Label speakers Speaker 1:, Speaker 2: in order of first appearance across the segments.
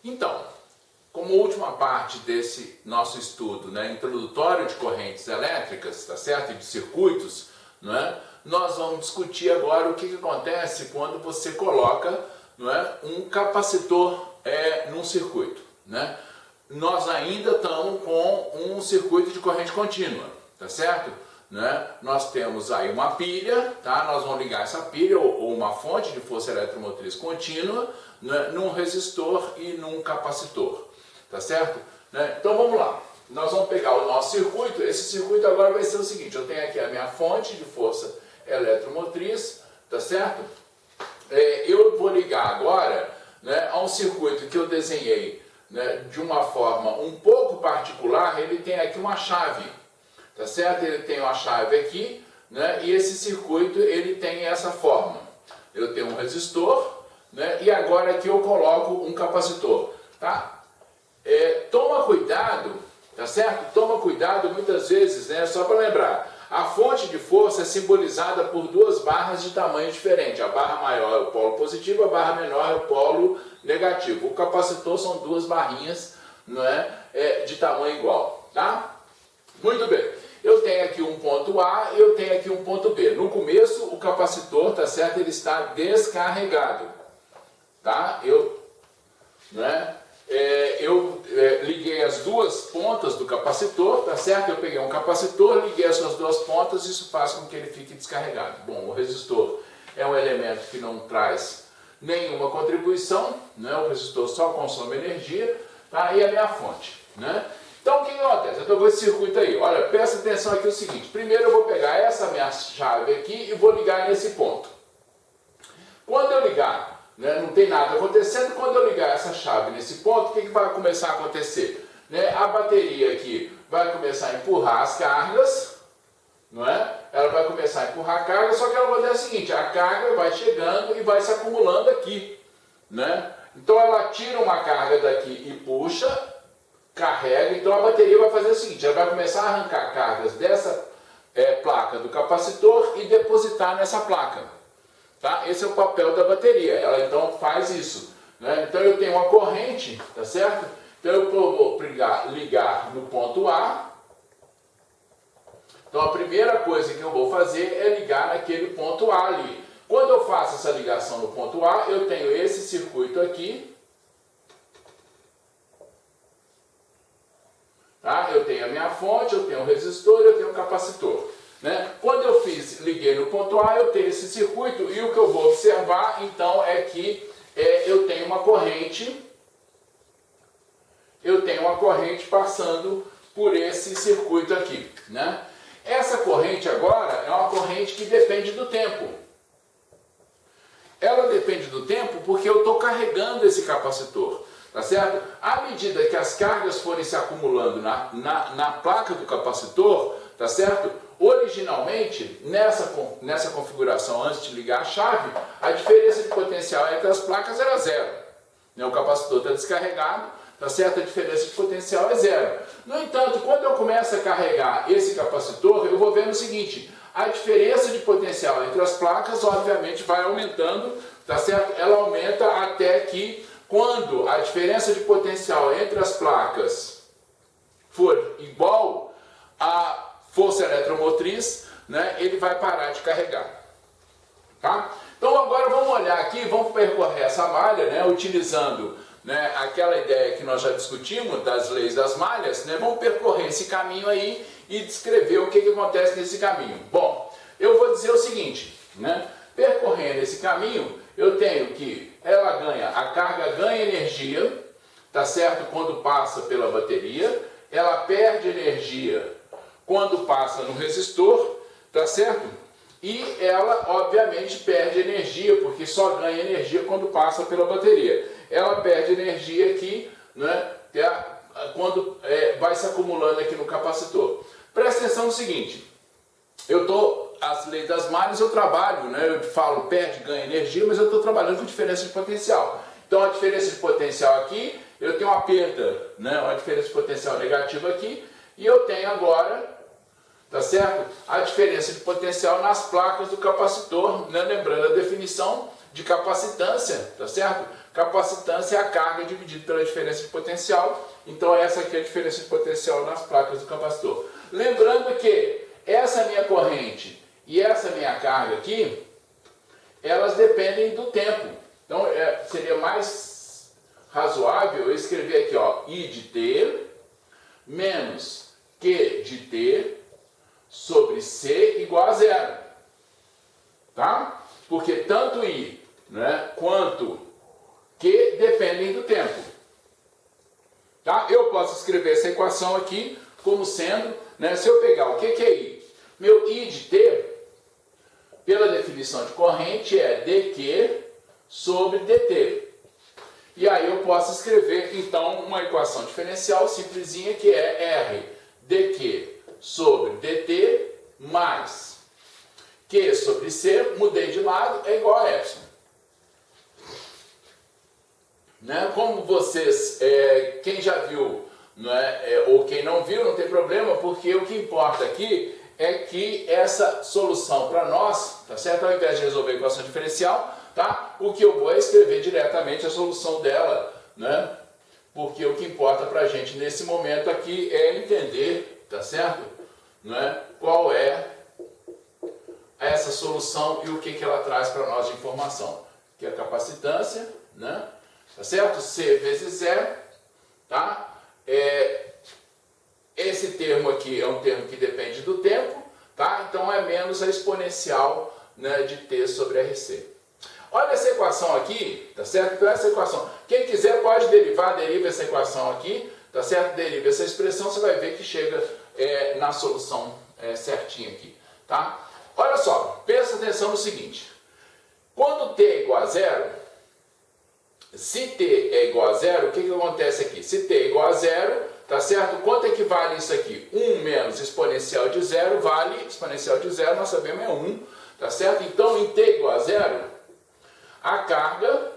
Speaker 1: Então, como última parte desse nosso estudo, né, introdutório de correntes elétricas, tá certo? E de circuitos, não é? Nós vamos discutir agora o que acontece quando você coloca, não é, um capacitor num circuito, né? Nós ainda estamos com um circuito de corrente contínua, tá certo? Né? Nós temos aí uma pilha, tá? Nós vamos ligar essa pilha ou uma fonte de força eletromotriz contínua, né, num resistor e num capacitor, tá certo? Né? Então vamos lá, nós vamos pegar o nosso circuito. Esse circuito agora vai ser o seguinte: eu tenho aqui a minha fonte de força eletromotriz, tá certo? Eu vou ligar agora, né, a um circuito que eu desenhei, né, de uma forma um pouco particular. Ele tem aqui uma chave, tá certo? Ele tem uma chave aqui, né, e esse circuito ele tem essa forma. Eu tenho um resistor, né, e agora aqui eu coloco um capacitor, tá? Toma cuidado, tá certo? Toma cuidado muitas vezes, né, só para lembrar, a fonte de força é simbolizada por duas barras de tamanho diferente. A barra maior é o polo positivo, a barra menor é o polo negativo. O capacitor são duas barrinhas, não é, de tamanho igual, tá? Muito bem. Eu tenho aqui um ponto A e eu tenho aqui um ponto B. No começo, o capacitor, tá certo? Ele está descarregado, tá? Eu liguei as duas pontas do capacitor, tá certo? Eu peguei um capacitor, liguei as suas duas pontas, isso faz com que ele fique descarregado. Bom, o resistor é um elemento que não traz nenhuma contribuição, né? O resistor só consome energia, tá? E a minha fonte, né? Então o que acontece? Eu estou com esse circuito aí. Olha, presta atenção aqui o seguinte: primeiro eu vou pegar essa minha chave aqui e vou ligar nesse ponto. Quando eu ligar, né, não tem nada acontecendo. Quando eu ligar essa chave nesse ponto, o que vai começar a acontecer? Né, a bateria aqui vai começar a empurrar as cargas, não é? Ela vai começar a empurrar a carga, só que ela vai fazer o seguinte: a carga vai chegando e vai se acumulando aqui, né? Então ela tira uma carga daqui e puxa, carrega. Então a bateria vai fazer o seguinte: ela vai começar a arrancar cargas dessa placa do capacitor e depositar nessa placa, tá? Esse é o papel da bateria. Ela então faz isso, né? Então eu tenho uma corrente, tá certo? Então eu vou ligar no ponto A. Então a primeira coisa que eu vou fazer é ligar naquele ponto A ali. Quando eu faço essa ligação no ponto A, eu tenho esse circuito aqui, tá? Eu tenho a minha fonte, eu tenho o resistor, eu tenho o capacitor, né? Quando eu liguei no ponto A, eu tenho esse circuito, e o que eu vou observar então é que eu tenho uma corrente, passando por esse circuito aqui, né? Essa corrente agora é uma corrente que depende do tempo. Ela depende do tempo porque eu estou carregando esse capacitor, tá certo? À medida que as cargas forem se acumulando na placa do capacitor, tá certo? Originalmente, nessa configuração, antes de ligar a chave, a diferença de potencial entre as placas era zero, né? O capacitor está descarregado, tá certo? A diferença de potencial é zero. No entanto, quando eu começo a carregar esse capacitor, eu vou vendo o seguinte: a diferença de potencial entre as placas, obviamente, vai aumentando, tá certo? Ela aumenta até que, quando a diferença de potencial entre as placas for igual à força eletromotriz, né, ele vai parar de carregar, tá? Então agora vamos olhar aqui, vamos percorrer essa malha, né, utilizando, né, aquela ideia que nós já discutimos das leis das malhas, né? Vamos percorrer esse caminho aí e descrever o que acontece nesse caminho. Bom, eu vou dizer o seguinte, né? Percorrendo esse caminho, eu tenho que a carga ganha energia, tá certo? Quando passa pela bateria, ela perde energia quando passa no resistor, tá certo? E ela, obviamente, perde energia, porque só ganha energia quando passa pela bateria. Ela perde energia aqui, né, quando vai se acumulando aqui no capacitor. Presta atenção no seguinte: as leis das malhas eu trabalho, né, eu falo perde, ganha energia, mas eu estou trabalhando com diferença de potencial. Então a diferença de potencial aqui, eu tenho uma perda, né, uma diferença de potencial negativa aqui, e eu tenho agora, tá certo? A diferença de potencial nas placas do capacitor, né? Lembrando a definição de capacitância, tá certo? Capacitância é a carga dividida pela diferença de potencial, então essa aqui é a diferença de potencial nas placas do capacitor. Lembrando que essa minha corrente e essa minha carga aqui, elas dependem do tempo. Então seria mais razoável eu escrever aqui, ó, I de T menos Q de T sobre C igual a zero. Tá? Porque tanto I, né, quanto Q dependem do tempo. Tá? Eu posso escrever essa equação aqui como sendo, né, se eu pegar o que é I? Meu I de T, pela definição de corrente, é dQ sobre dt. E aí eu posso escrever, então, uma equação diferencial simplesinha, que é R dQ sobre dt mais Q sobre C, mudei de lado, é igual a epsilon. Né? Como vocês, quem já viu, né, ou quem não viu, não tem problema, porque o que importa aqui é que essa solução para nós, tá certo? Ao invés de resolver a equação diferencial, tá? O que eu vou é escrever diretamente a solução dela, né? Porque o que importa para a gente nesse momento aqui é entender, tá certo? Né? Qual é essa solução e o que ela traz para nós de informação. Que é a capacitância, né? Tá certo? C vezes zero, tá? Esse termo aqui é um termo que depende do tempo, tá? Então é menos a exponencial, né, de T sobre RC. Olha essa equação aqui, tá certo? Então essa equação, quem quiser pode derivar, deriva essa equação aqui, tá certo? Deriva essa expressão, você vai ver que chega na solução certinha aqui, tá? Olha só, presta atenção no seguinte, quando T é igual a zero, se T é igual a zero, o que acontece aqui? Se T é igual a zero, tá certo? Quanto é que vale isso aqui? 1 menos exponencial de zero vale, exponencial de zero nós sabemos é 1, tá certo? Então em T igual a zero, a carga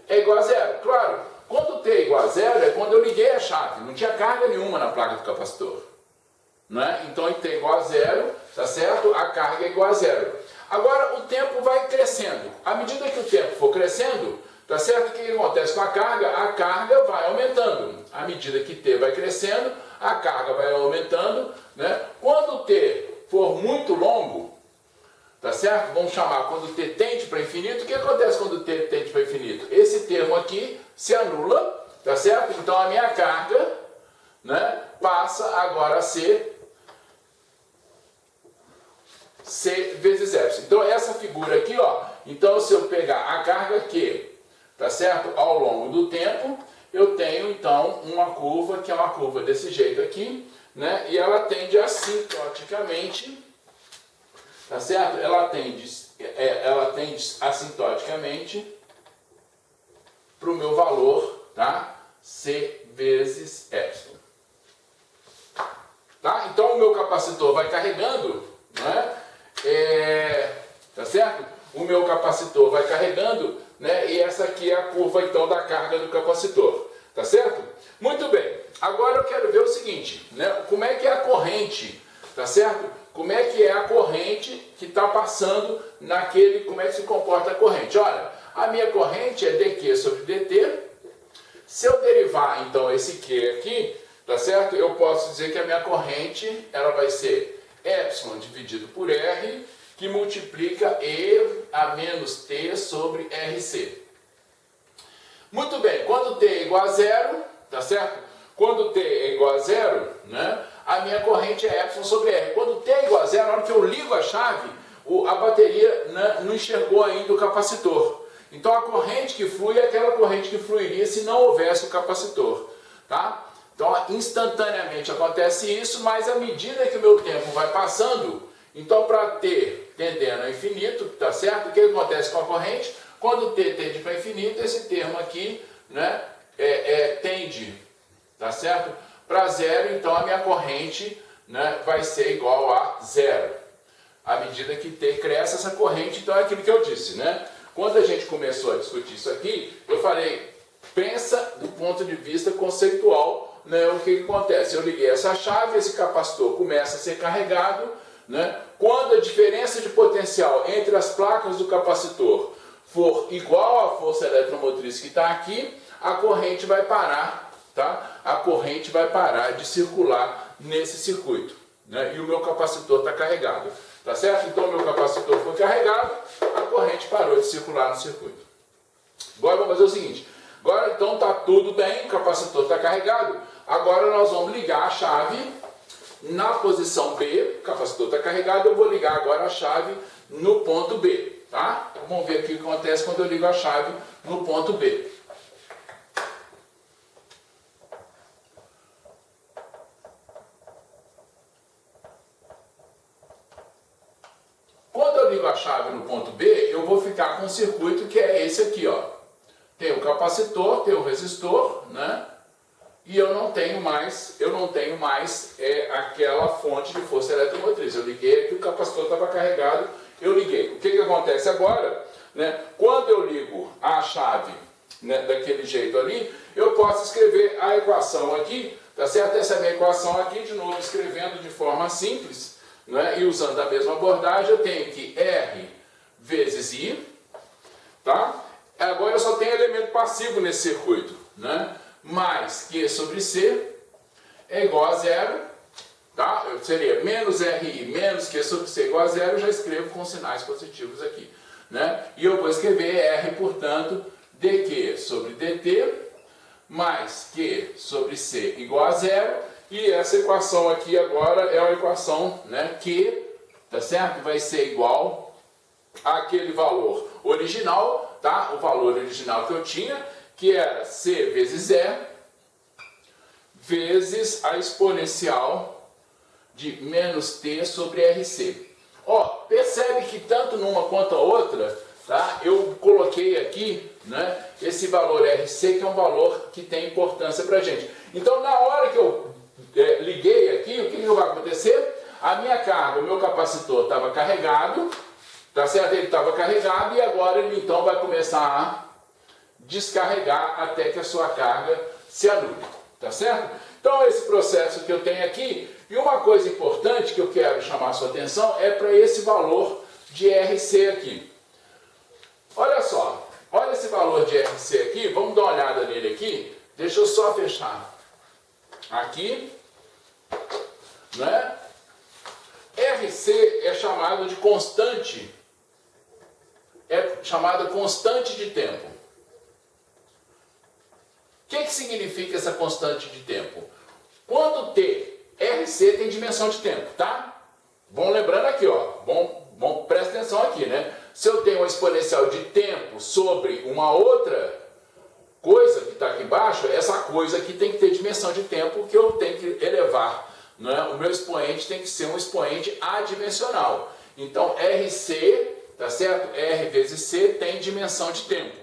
Speaker 1: é igual a zero. Claro, quando T é igual a zero é quando eu liguei a chave, não tinha carga nenhuma na placa do capacitor. Né? Então em T igual a zero, tá certo? A carga é igual a zero. Agora o tempo vai crescendo. À medida que o tempo for crescendo, tá certo? O que acontece com a carga? A carga vai aumentando. À medida que T vai crescendo, a carga vai aumentando, né? Quando o T for muito longo, tá certo? Vamos chamar quando T tende para infinito. O que acontece quando T tende para infinito? Esse termo aqui se anula, tá certo? Então a minha carga, né, passa agora a ser C vezes epsilon. Então essa figura aqui, ó, então se eu pegar a carga Q, tá certo? Ao longo do tempo, eu tenho então uma curva que é uma curva desse jeito aqui, né? E ela tende assintoticamente, tá certo? Ela tende assintoticamente para o meu valor, tá? C vezes epsilon. Tá? Então o meu capacitor vai carregando, né? Tá certo? O meu capacitor vai carregando, né? E essa aqui é a curva então da carga do capacitor, tá certo? Muito bem, agora eu quero ver o seguinte, né? Como é que é a corrente, tá certo? Como é que é a corrente que está passando naquele, como é que se comporta a corrente? Olha, a minha corrente é dQ sobre dt, se eu derivar então esse Q aqui, tá certo? Eu posso dizer que a minha corrente, ela vai ser epsilon dividido por R, que multiplica E a menos T sobre RC. Muito bem, quando T é igual a zero, tá certo? Quando T é igual a zero, né, a minha corrente é epsilon sobre R. Quando T é igual a zero, na hora que eu ligo a chave, a bateria, né, não enxergou ainda o capacitor. Então a corrente que flui é aquela corrente que fluiria se não houvesse o capacitor, tá? Então instantaneamente acontece isso, mas à medida que o meu tempo vai passando, então para T tendendo a infinito, tá certo? O que acontece com a corrente? Quando T tende para infinito, esse termo aqui, né, tende, tá certo? Para zero, então a minha corrente, né, vai ser igual a zero. À medida que T cresce, essa corrente, então é aquilo que eu disse, né? Quando a gente começou a discutir isso aqui, eu falei, pensa do ponto de vista conceitual né, o que acontece? Eu liguei essa chave, esse capacitor começa a ser carregado, né? Quando a diferença de potencial entre as placas do capacitor for igual à força eletromotriz que está aqui, a corrente vai parar, tá? A corrente vai parar de circular nesse circuito, né? E o meu capacitor está carregado, tá certo? Então o meu capacitor foi carregado, a corrente parou de circular no circuito. Agora vamos fazer o seguinte, agora então está tudo bem, o capacitor está carregado, agora nós vamos ligar a chave na posição B, o capacitor está carregado, eu vou ligar agora a chave no ponto B, tá? Vamos ver aqui o que acontece quando eu ligo a chave no ponto B. Quando eu ligo a chave no ponto B, eu vou ficar com um circuito que é esse aqui, ó. Tem o capacitor, tem o resistor, né? E eu não tenho mais aquela fonte de força eletromotriz. Eu liguei aqui, o capacitor estava carregado, eu liguei. O que acontece agora? Né? Quando eu ligo a chave, né, daquele jeito ali, eu posso escrever a equação aqui, tá certo? Essa é a minha equação aqui, de novo, escrevendo de forma simples, né, e usando a mesma abordagem, eu tenho que R vezes I, tá? Agora eu só tenho elemento passivo nesse circuito, né? Mais Q sobre C é igual a zero, tá? Seria menos RI menos Q sobre C igual a zero, eu já escrevo com sinais positivos aqui, né? E eu vou escrever R, portanto, dQ sobre dt mais Q sobre C igual a zero, e essa equação aqui agora é uma equação, né, Q, tá certo? Vai ser igual àquele valor original, tá? O valor original que eu tinha, que era C vezes E, vezes a exponencial de menos T sobre RC. Ó, percebe que tanto numa quanto a outra, tá? Eu coloquei aqui, né, esse valor RC, que é um valor que tem importância para a gente. Então, na hora que eu liguei aqui, o que vai acontecer? A minha carga, o meu capacitor estava carregado, tá certo? Ele estava carregado e agora ele então vai começar a descarregar até que a sua carga se anule, tá certo? Então esse processo que eu tenho aqui, e uma coisa importante que eu quero chamar a sua atenção é para esse valor de RC aqui. Olha só, olha esse valor de RC aqui, vamos dar uma olhada nele aqui, deixa eu só fechar aqui, né? RC é chamado de constante, é chamada constante de tempo. O que significa essa constante de tempo? Quando T, RC tem dimensão de tempo, tá? Vamos lembrando aqui, ó, bom, presta atenção aqui, né? Se eu tenho uma exponencial de tempo sobre uma outra coisa que está aqui embaixo, essa coisa aqui tem que ter dimensão de tempo que eu tenho que elevar, né? O meu expoente tem que ser um expoente adimensional. Então, RC, tá certo? R vezes C tem dimensão de tempo,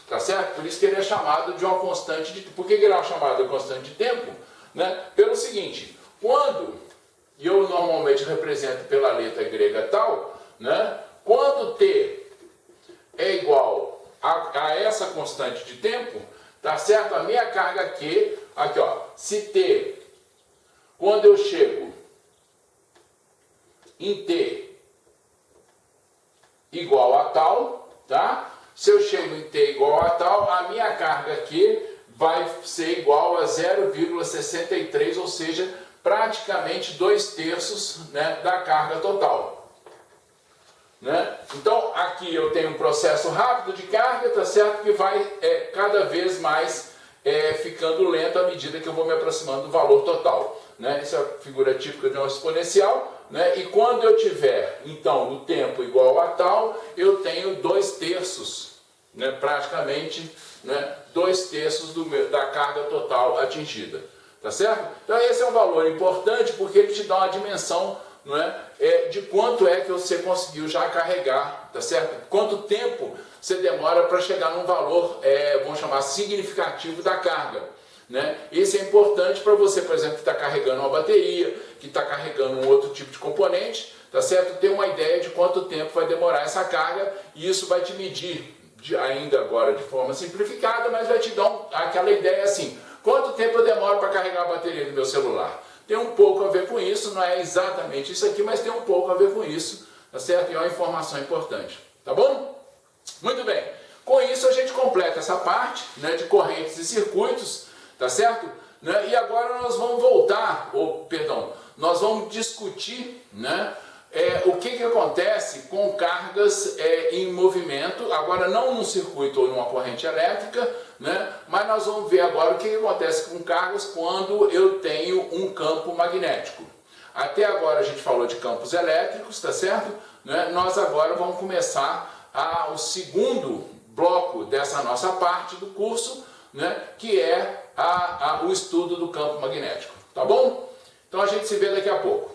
Speaker 1: tá certo? Por isso que ele é chamado de uma constante de tempo. Por que ele é chamado de constante de tempo? Né? Pelo seguinte, quando, e eu normalmente represento pela letra grega tal, né? Quando T é igual a essa constante de tempo, tá certo? A minha carga Q, aqui ó, se T, quando eu chego em T igual a tal, tá? Se eu chego em T igual a tal, a minha carga Q vai ser igual a 0,63, ou seja, praticamente 2/3, né, da carga total. Né? Então, aqui eu tenho um processo rápido de carga, tá certo? Que vai cada vez mais ficando lento à medida que eu vou me aproximando do valor total. Né? Essa é a figura típica de uma exponencial. Né? E quando eu tiver, então, o tempo igual a tal, eu tenho 2/3, né? Praticamente, né? 2/3 da carga total atingida. Tá certo? Então, esse é um valor importante porque ele te dá uma dimensão, não é, de quanto é que você conseguiu já carregar, tá certo? Quanto tempo você demora para chegar num valor, vamos chamar, significativo da carga, né? Isso é importante para você, por exemplo, que está carregando uma bateria, que está carregando um outro tipo de componente, tá certo? Ter uma ideia de quanto tempo vai demorar essa carga, e isso vai te medir, ainda agora de forma simplificada, mas vai te dar aquela ideia assim, Quanto tempo eu demoro para carregar a bateria do meu celular? Tem um pouco a ver com isso, não é exatamente isso aqui, mas tem um pouco a ver com isso, tá certo? E é uma informação importante, tá bom? Muito bem. Com isso a gente completa essa parte, né, de correntes e circuitos, tá certo? Né? E agora nós vamos voltar, nós vamos discutir, né, o que acontece com cargas em movimento, agora não num circuito ou numa corrente elétrica, né, mas nós vamos ver agora o que acontece com cargas quando eu tenho um campo magnético. Até agora a gente falou de campos elétricos, tá certo? Né? Nós agora vamos começar o segundo bloco dessa nossa parte do curso, né, que é o estudo do campo magnético, tá bom? Então a gente se vê daqui a pouco.